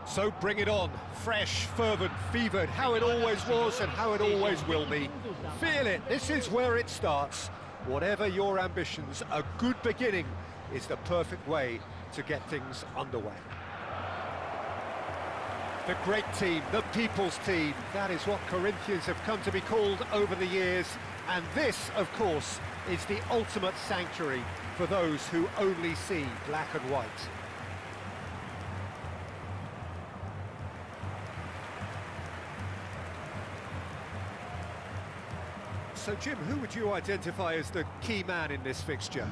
So bring it on, fresh, fervent, fevered, how it always was and how it always will be. Feel it, this is where it starts. Whatever your ambitions, a good beginning is the perfect way to get things underway. The great team, the people's team, that is what Corinthians have come to be called over the years. And this, of course, is the ultimate sanctuary for those who only see black and white. So, Jim, who would you identify as the key man in this fixture?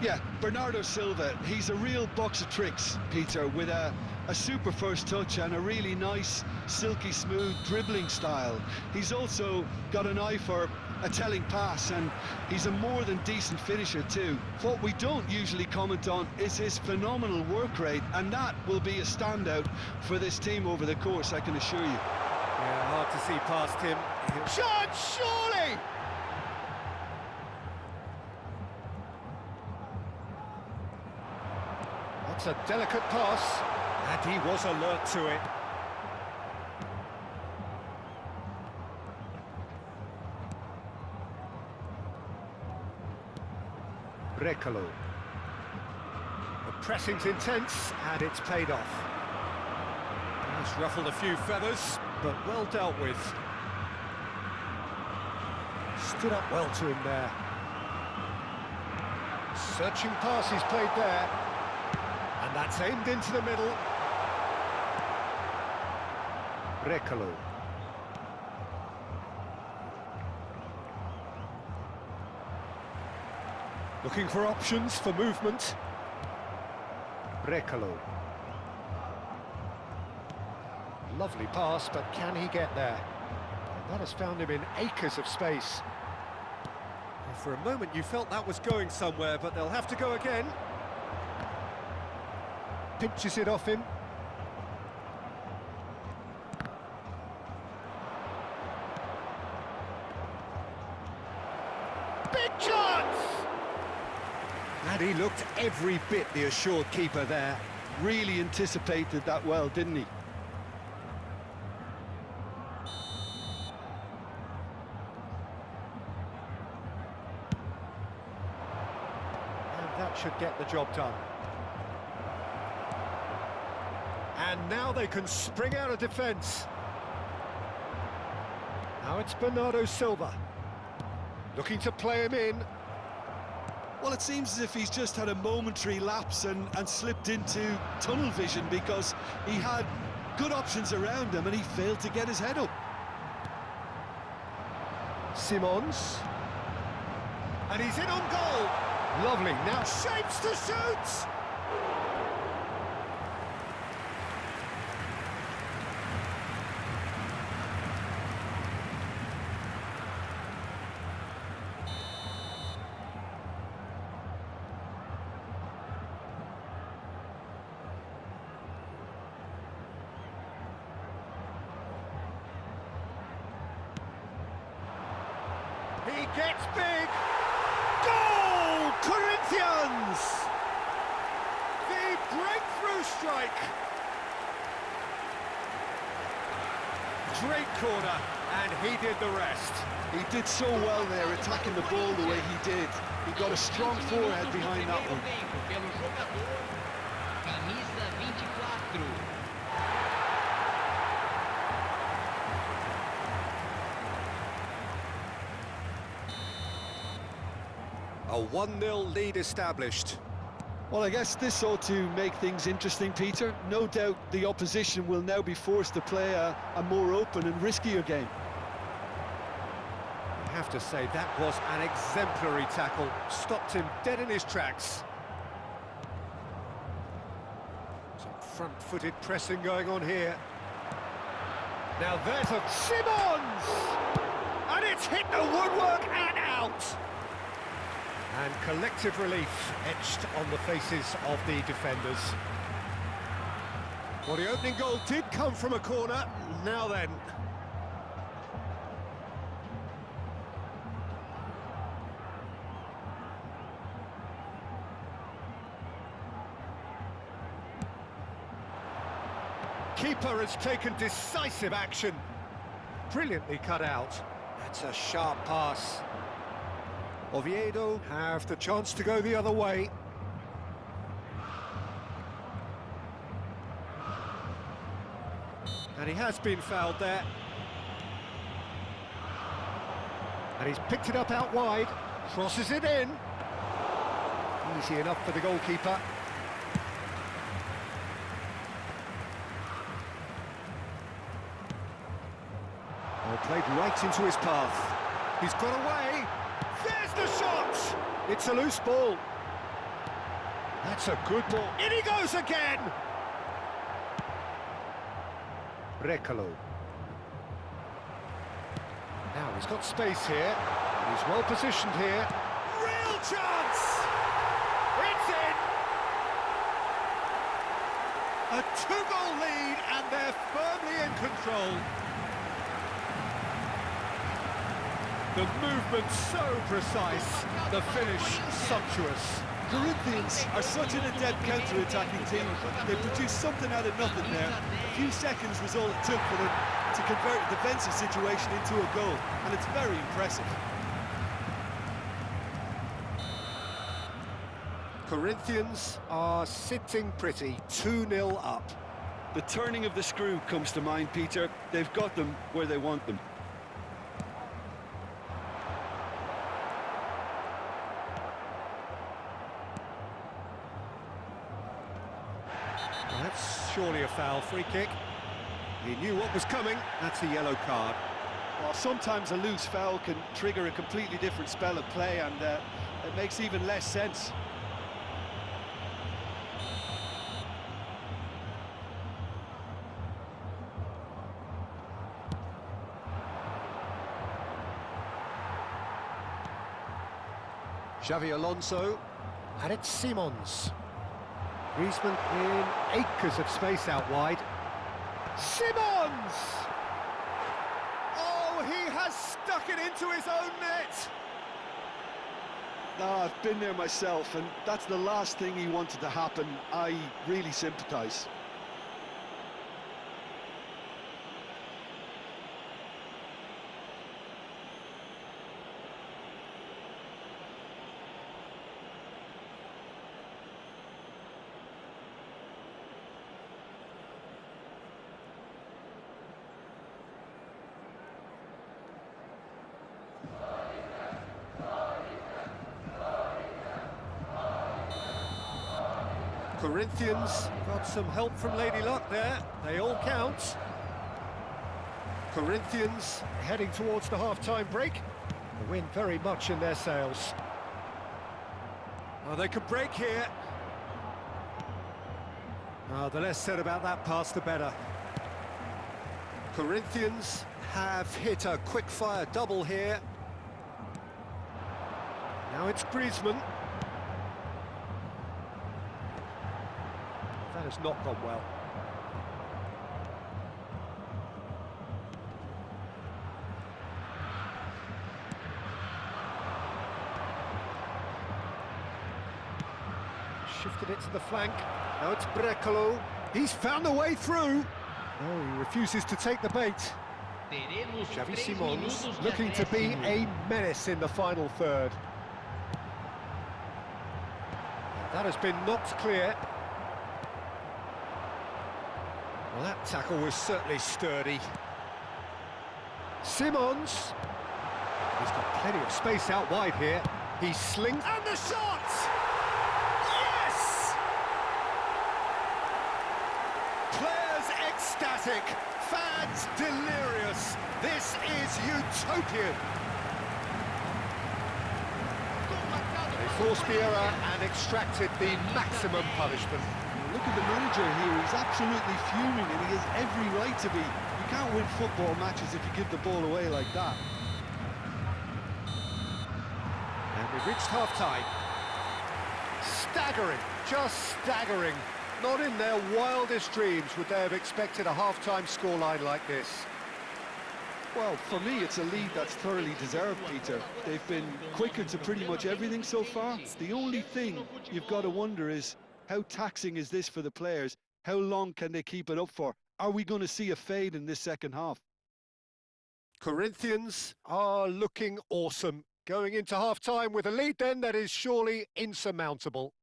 Yeah, Bernardo Silva. He's a real box of tricks, Peter, with a super first touch and a really nice, silky smooth dribbling style. He's also got an eye for a telling pass, and he's a more than decent finisher too. What we don't usually comment on is his phenomenal work rate, and that will be a standout for this team over the course, I can assure you. Yeah, hard to see past him. Shot, surely! That's a delicate pass, and he was alert to it. Brecalo. The pressing's intense, and it's paid off. He's ruffled a few feathers, but well dealt with. Stood up well to him there. Searching pass he's played there. And that's aimed into the middle. Brecalo. Looking for options for movement. Brecalo. Lovely pass, but can he get there? And that has found him in acres of space. And for a moment you felt that was going somewhere, but they'll have to go again. Pinches it off him. Big chance! And he looked every bit the assured keeper there. Really anticipated that well, didn't he? And that should get the job done. And now they can spring out of defence. Now it's Bernardo Silva. Looking to play him in. Well, it seems as if he's just had a momentary lapse and slipped into tunnel vision, because he had good options around him and he failed to get his head up. Simons. And he's in on goal. Lovely. Now shapes to shoot. He gets big. Goal! Corinthians! The breakthrough strike. Great corner, and he did the rest. He did so well there, attacking the ball the way he did. He got a strong forehead behind that one. A 1-0 lead established. Well, I guess this ought to make things interesting, Peter. No doubt the opposition will now be forced to play a more open and riskier game. I have to say, that was an exemplary tackle. Stopped him dead in his tracks. Some front-footed pressing going on here. Now there's a Simons! And it's hit the woodwork and out! And collective relief etched on the faces of the defenders. Well, the opening goal did come from a corner. Now then. keeper has taken decisive action. Brilliantly cut out. That's a sharp pass. Oviedo have the chance to go the other way. And he has been fouled there. And he's picked it up out wide, crosses it in. Easy enough for the goalkeeper. Oh, played right into his path. He's got away. There's the shot! It's a loose ball. That's a good ball. In he goes again! Brecalo. Now he's got space here. He's well positioned here. Real chance! It's in! A two-goal lead and they're firmly in control. The movement so precise, the finish sumptuous. Corinthians are such an adept counter-attacking team. They produced something out of nothing there. A few seconds was all it took for them to convert a defensive situation into a goal, and it's very impressive. Corinthians are sitting pretty, 2-0 up. The turning of the screw comes to mind, Peter. They've got them where they want them. Well, that's surely a foul. Free kick. He knew what was coming. That's a yellow card. Well, sometimes a loose foul can trigger a completely different spell of play, and it makes even less sense. Xavi Alonso, and it's Simons. Griezmann in acres of space out wide. Simons! Oh, he has stuck it into his own net! I've been there myself, and that's the last thing he wanted to happen. I really sympathise. Corinthians got some help from Lady Luck there. They all count. Corinthians heading towards the half-time break. The wind very much in their sails. Oh, they could break here. Oh, the less said about that pass, the better. Corinthians have hit a quick-fire double here. Now it's Griezmann. That has not gone well. Shifted it to the flank. Now it's Brecalo. He's found a way through. No, he refuses to take the bait. Xavi Simons looking to be a menace in the final third. That has been knocked clear. Well, that tackle was certainly sturdy. Simons. He's got plenty of space out wide here. He slings... And the shot! Yes! Players ecstatic. Fans delirious. This is utopian. They forced the error and extracted the maximum punishment. Look at the manager here, he's absolutely fuming, and he has every right to be. You can't win football matches if you give the ball away like that. And we've reached half-time. Staggering, just staggering. Not in their wildest dreams would they have expected a half-time scoreline like this. Well, for me, it's a lead that's thoroughly deserved, Peter. They've been quicker to pretty much everything so far. The only thing you've got to wonder is, how taxing is this for the players? How long can they keep it up for? are we going to see a fade in this second half? Corinthians are looking awesome. Going into half-time with a lead then that is surely insurmountable.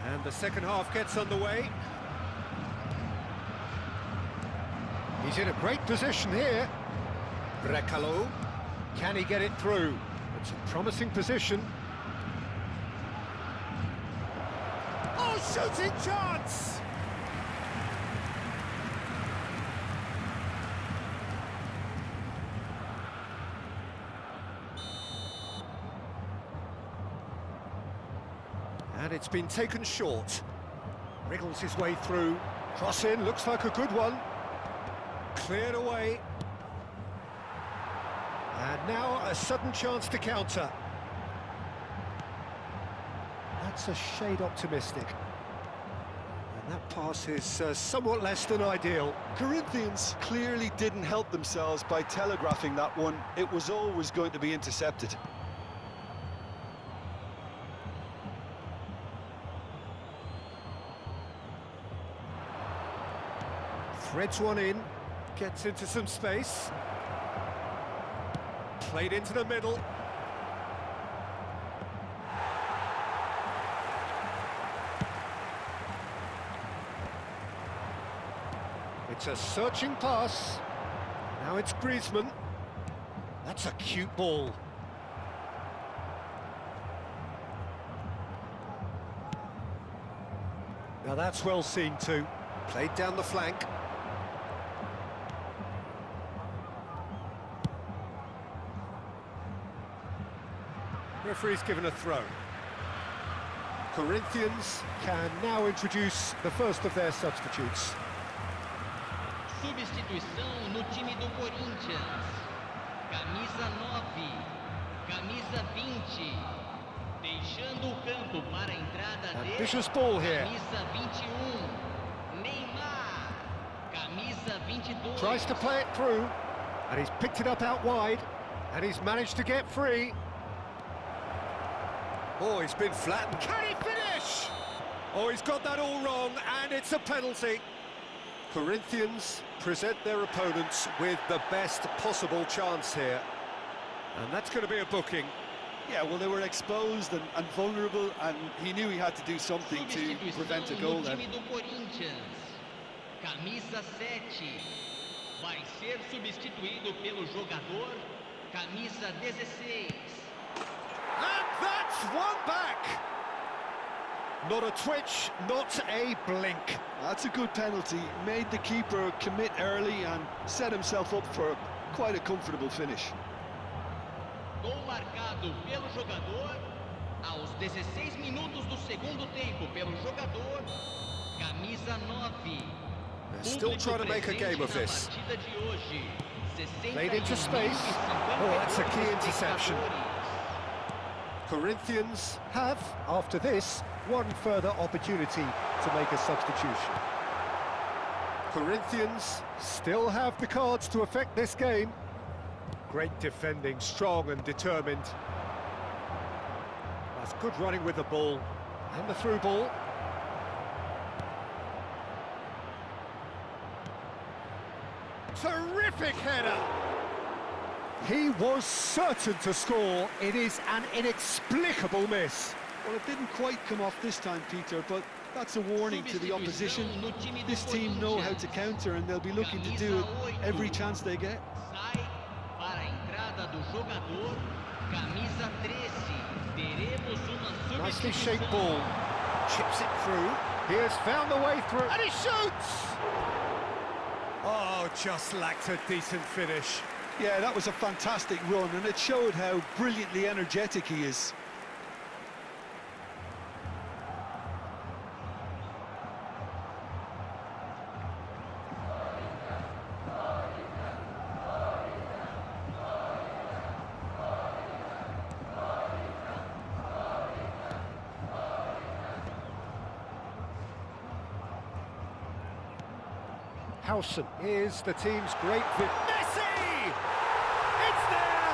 And the second half gets underway. He's in a great position here. Brekalo. Can he get it through? It's a promising position. Oh, shooting chance! And it's been taken short. Wriggles his way through. Cross in, looks like a good one. Cleared away. And now a sudden chance to counter. That's a shade optimistic. And that pass is somewhat less than ideal. Corinthians clearly didn't help themselves by telegraphing that one. It was always going to be intercepted. Threads one in, gets into some space. Played into the middle. It's a searching pass. Now it's Griezmann. That's a cute ball. Now that's well seen too. Played down the flank. Referee's given a throw. Corinthians can now introduce the first of their substitutes. Substituição no time do Corinthians. Camisa 9, camisa 20. Deixando o campo para a entrada dele. Ambitious ball here. Camisa 21. Neymar. Camisa 22. Tries to play it through, and he's picked it up out wide, and he's managed to get free. Oh, he's been flattened. Can he finish? Oh, he's got that all wrong, and it's a penalty. Corinthians present their opponents with the best possible chance here. And that's going to be a booking. Yeah, well, they were exposed and vulnerable, and he knew he had to do something to prevent a goal then. Time do Corinthians. Camisa 7. Vai ser substituído pelo jogador. Camisa 16. And that's one back! Not a twitch, not a blink. That's a good penalty. Made the keeper commit early and set himself up for quite a comfortable finish. Gol marcado pelo jogador aos 16 minutos do segundo tempo pelo jogador. Camisa 9. They're still trying to make a game of this. Partida de hoje. Played into space. Oh, that's a key interception. Corinthians have, after this, one further opportunity to make a substitution. Corinthians still have the cards to affect this game. Great defending, strong and determined. That's good running with the ball. And the through ball. Terrific header! He was certain to score. It is an inexplicable miss. Well, it didn't quite come off this time, Peter, but that's a warning to the opposition. This team know how to counter, and they'll be looking to do it every chance they get. Sai para a entrada do jogador. Camisa 13. Teremos uma Nicely substituição. shaped ball. Chips it through. He has found the way through, and he shoots! Oh, just lacked a decent finish. Yeah, that was a fantastic run, and it showed how brilliantly energetic he is. Howson is the team's great Messi! It's there!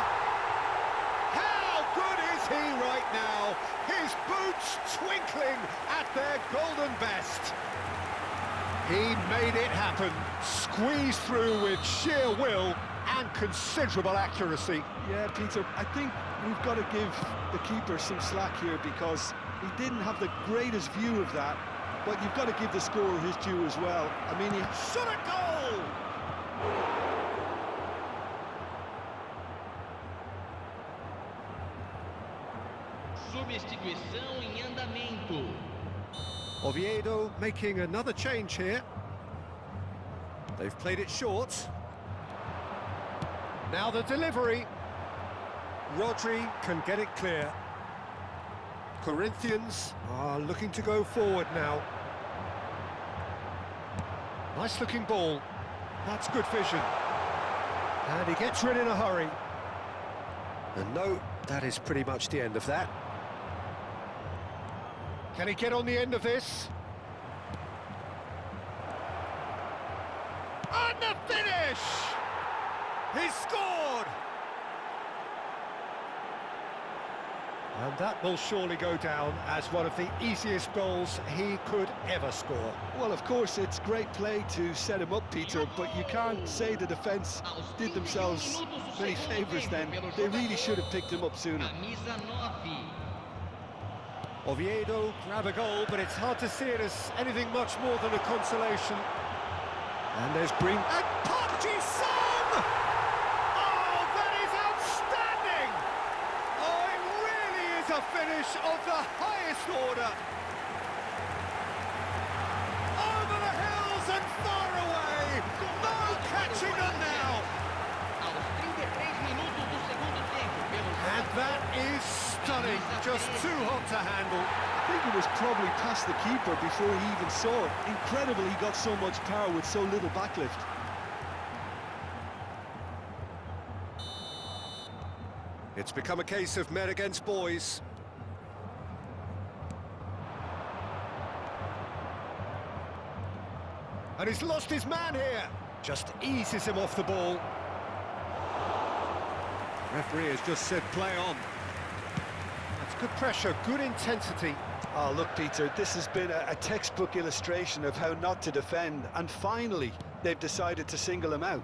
How good is he right now? His boots twinkling at their golden best. He made it happen, squeezed through with sheer will and considerable accuracy. Yeah, Peter, I think we've got to give the keeper some slack here because he didn't have the greatest view of that. But you've got to give the scorer his due as well. I mean, he shot a goal! Substituição em andamento. Oviedo making another change here. They've played it short. Now the delivery. Rodri can get it clear. Corinthians are looking to go forward now. Nice looking ball. That's good vision. And he gets rid in a hurry. And no, that is pretty much the end of that. Can he get on the end of this? And the finish! He's scored! And that will surely go down as one of the easiest goals he could ever score. Well, of course, it's great play to set him up, Peter, but you can't say the defence did themselves many favours then. They really should have picked him up sooner. Camisa 9. Oviedo grab a goal, but it's hard to see it as anything much more than a consolation. And there's Green. And Parky Song! Oh, that is outstanding! Oh, it really is a finish of the highest order. Over the hills and far away. No catching them now. Aos 33 minutos do segundo tempo, pelo And that is stunning. Just too hot to handle. I think it was probably past the keeper before he even saw it. Incredible he got so much power with so little backlift. It's become a case of men against boys. And he's lost his man here. Just eases him off the ball. Referee has just said play on. That's good pressure, good intensity. Oh, look, Peter, this has been a textbook illustration of how not to defend, and finally, they've decided to single him out.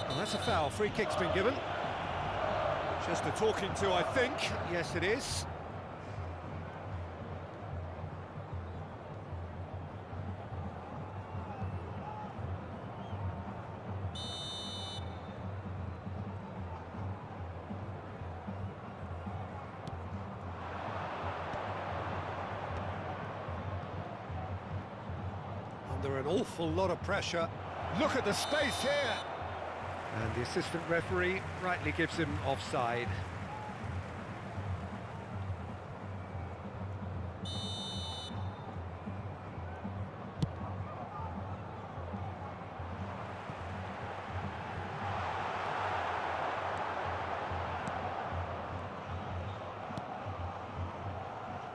And that's a foul. Free kick's been given. Just a talking to, I think. Yes, it is. Under an awful lot of pressure. Look at the space here. And the assistant referee rightly gives him offside.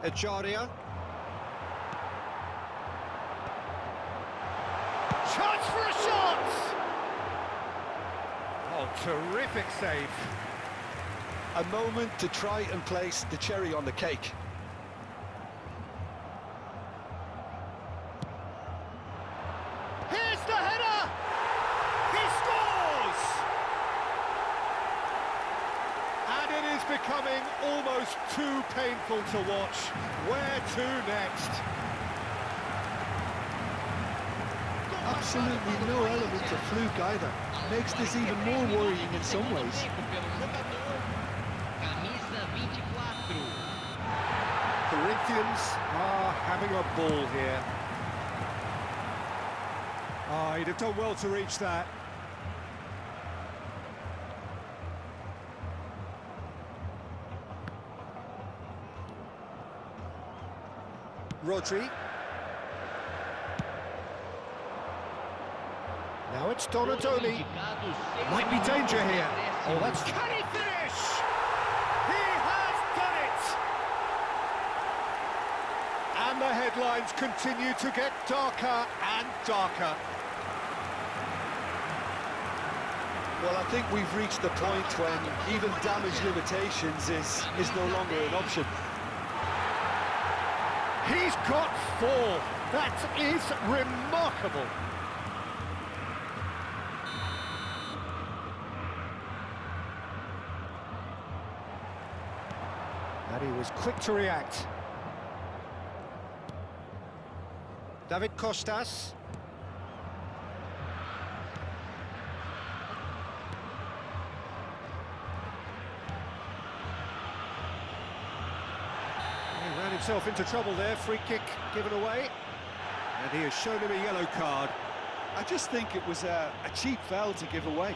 Ejaria. Chance for a shot! Oh, terrific save. A moment to try and place the cherry on the cake. Here's the header! He scores! And it is becoming almost too painful to watch. Where to next? Absolutely no element of fluke either. Makes this even more worrying in some ways. Corinthians are having a ball here. Oh, he'd have done well to reach that. Rodri. Now it's Donadoni. Might be danger here. Oh, that's... Can he finish? He has done it! And the headlines continue to get darker and darker. Well, I think we've reached the point when even damage limitations is no longer an option. He's got 4. That is remarkable. And he was quick to react. David Costas. He ran himself into trouble there, free kick given away. And he has shown him a yellow card. I just think it was a cheap foul to give away.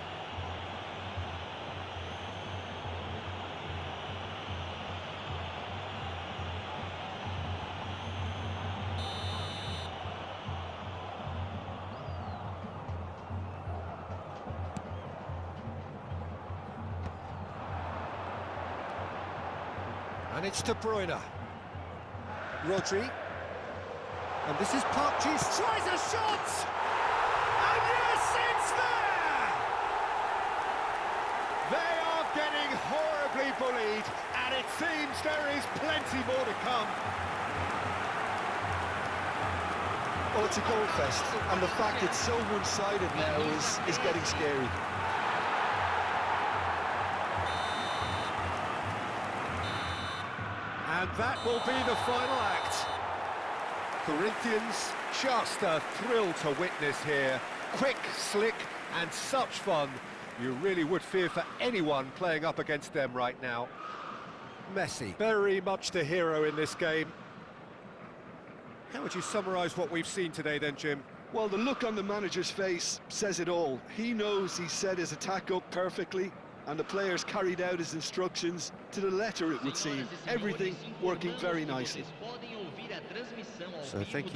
And it's De Bruyne. Rodri. And this is Parkes. Tries a shot! And yes, it's there! They are getting horribly bullied, and it seems there is plenty more to come. Well, it's a goal fest, and the fact it's so one-sided now is getting scary. And that will be the final act. Corinthians, just a thrill to witness here. Quick, slick, and such fun. You really would fear for anyone playing up against them right now. Messi, very much the hero in this game. How would you summarise what we've seen today then, Jim? Well, the look on the manager's face says it all. He knows he set his attack up perfectly, and the players carried out his instructions to the letter, it would seem. Everything working very nicely. So thank you.